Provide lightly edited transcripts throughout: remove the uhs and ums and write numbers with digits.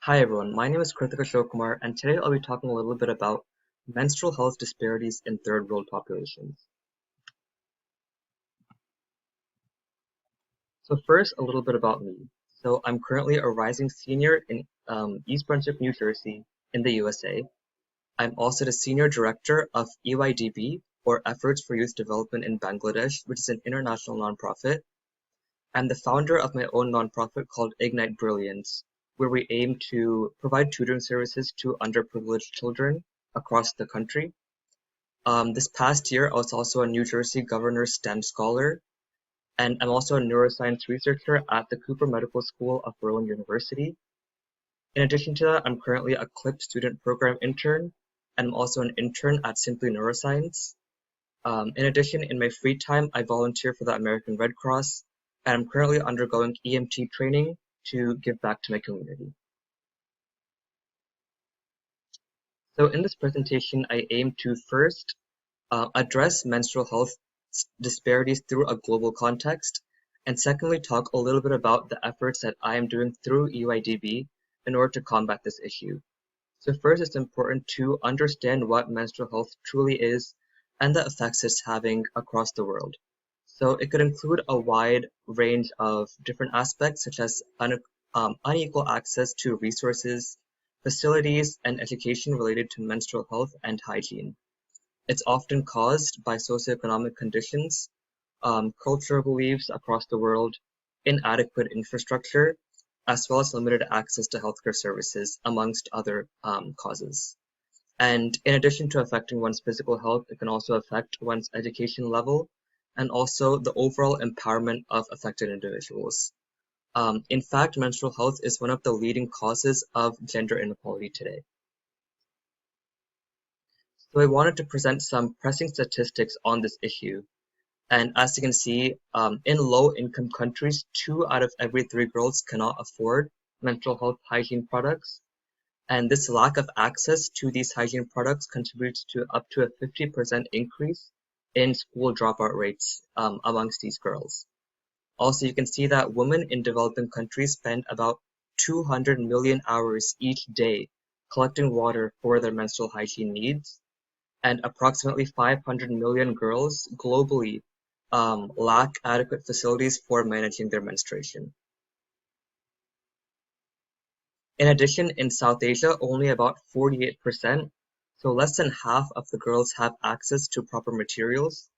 Hi everyone, my name is Krithik Ashokkumar, and today I'll be talking a little bit about menstrual health disparities in third world populations. So first, a little bit about me. So I'm currently a rising senior in East Brunswick, New Jersey, in the USA. I'm also the senior director of EYDB, or Efforts for Youth Development in Bangladesh, which is an international nonprofit. I'm the founder of my own nonprofit called Ignite Brilliance, where we aim to provide tutoring services to underprivileged children across the country. This past year, I was also a New Jersey Governor's STEM Scholar, and I'm also a neuroscience researcher at the Cooper Medical School of Berlin University. In addition to that, I'm currently a CLIP student program intern, and I'm also an intern at Simply Neuroscience. In addition, in my free time, I volunteer for the American Red Cross, and I'm currently undergoing EMT training to give back to my community. So in this presentation, I aim to first address menstrual health disparities through a global context, and secondly, talk a little bit about the efforts that I am doing through EYDB in order to combat this issue. So first, it's important to understand what menstrual health truly is and the effects it's having across the world. So it could include a wide range of different aspects, such as unequal access to resources, facilities, and education related to menstrual health and hygiene. It's often caused by socioeconomic conditions, cultural beliefs across the world, inadequate infrastructure, as well as limited access to healthcare services, amongst other causes. And in addition to affecting one's physical health, it can also affect one's education level and also the overall empowerment of affected individuals. In fact, menstrual health is one of the leading causes of gender inequality today. So I wanted to present some pressing statistics on this issue. And as you can see, in low-income countries, 2 out of every 3 girls cannot afford menstrual health hygiene products. And this lack of access to these hygiene products contributes to up to a 50% increase in school dropout rates amongst these girls. Also, you can see that women in developing countries spend about 200 million hours each day collecting water for their menstrual hygiene needs, and approximately 500 million girls globally lack adequate facilities for managing their menstruation. In addition, in South Asia, only about 48%, so less than half of the girls have access to proper materials.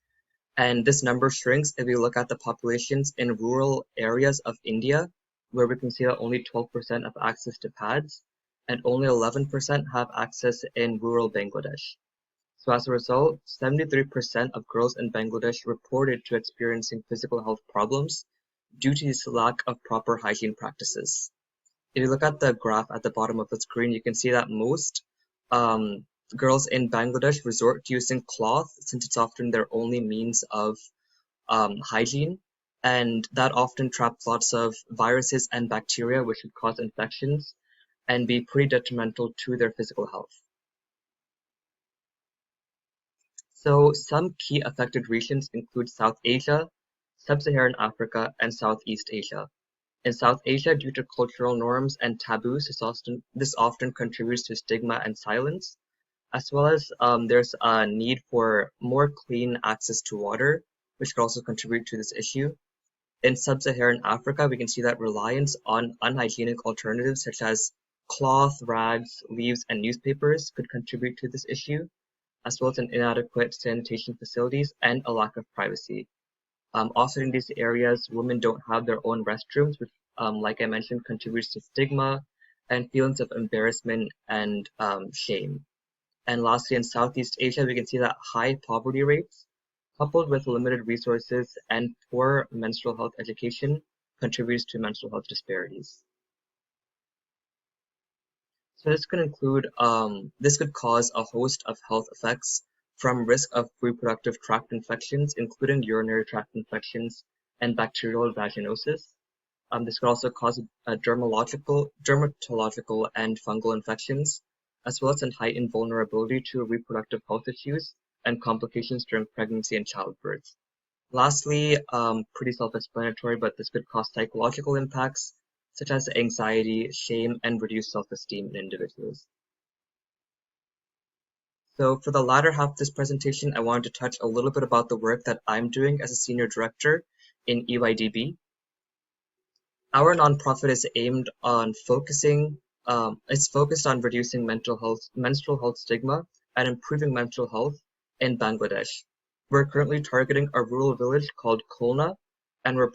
And this number shrinks if we look at the populations in rural areas of India, where we can see that only 12% have access to pads, and only 11% have access in rural Bangladesh. So as a result, 73% of girls in Bangladesh reported to experiencing physical health problems due to this lack of proper hygiene practices. If you look at the graph at the bottom of the screen, you can see that most girls in Bangladesh resort to using cloth since it's often their only means of hygiene, and that often traps lots of viruses and bacteria which could cause infections and be pretty detrimental to their physical health. So some key affected regions include South Asia, Sub-Saharan Africa, and Southeast Asia. In South Asia, due to cultural norms and taboos, this often contributes to stigma and silence, as well as there's a need for more clean access to water, which could also contribute to this issue. In Sub-Saharan Africa, we can see that reliance on unhygienic alternatives such as cloth, rags, leaves, and newspapers could contribute to this issue, as well as an inadequate sanitation facilities and a lack of privacy. Also in these areas, women don't have their own restrooms, which, like I mentioned, contributes to stigma and feelings of embarrassment and shame. And lastly, in Southeast Asia, we can see that high poverty rates, coupled with limited resources and poor menstrual health education, contributes to menstrual health disparities. So this could cause a host of health effects, from risk of reproductive tract infections, including urinary tract infections and bacterial vaginosis. This could also cause dermatological and fungal infections, as well as a heightened vulnerability to reproductive health issues and complications during pregnancy and childbirth. Lastly, pretty self-explanatory, but this could cause psychological impacts, such as anxiety, shame, and reduced self-esteem in individuals. So for the latter half of this presentation, I wanted to touch a little bit about the work that I'm doing as a senior director in EYDB. Our nonprofit is aimed on it's focused on reducing menstrual health stigma and improving mental health in Bangladesh. We're currently targeting a rural village called Khulna, and we're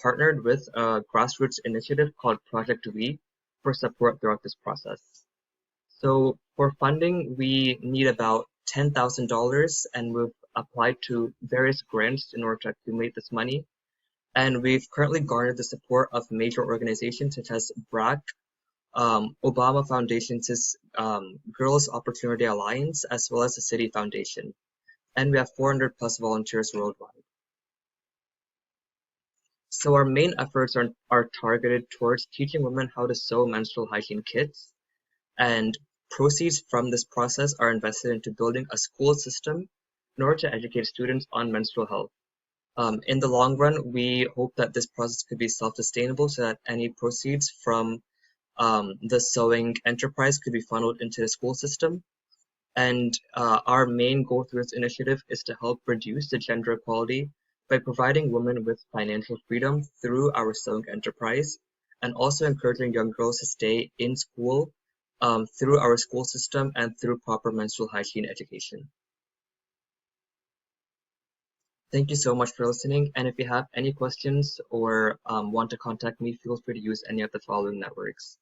partnered with a grassroots initiative called Project We for support throughout this process. So for funding, we need about $10,000, and we've applied to various grants in order to accumulate this money. And we've currently garnered the support of major organizations such as BRAC, Obama Foundation's Girls Opportunity Alliance, as well as the City Foundation. And we have 400 plus volunteers worldwide. So our main efforts are targeted towards teaching women how to sew menstrual hygiene kits, and proceeds from this process are invested into building a school system in order to educate students on menstrual health. In the long run, we hope that this process could be self-sustainable so that any proceeds from the sewing enterprise could be funneled into the school system. And our main goal through this initiative is to help reduce the gender equality by providing women with financial freedom through our sewing enterprise, and also encouraging young girls to stay in school through our school system and through proper menstrual hygiene education. Thank you so much for listening, and if you have any questions or want to contact me, feel free to use any of the following networks.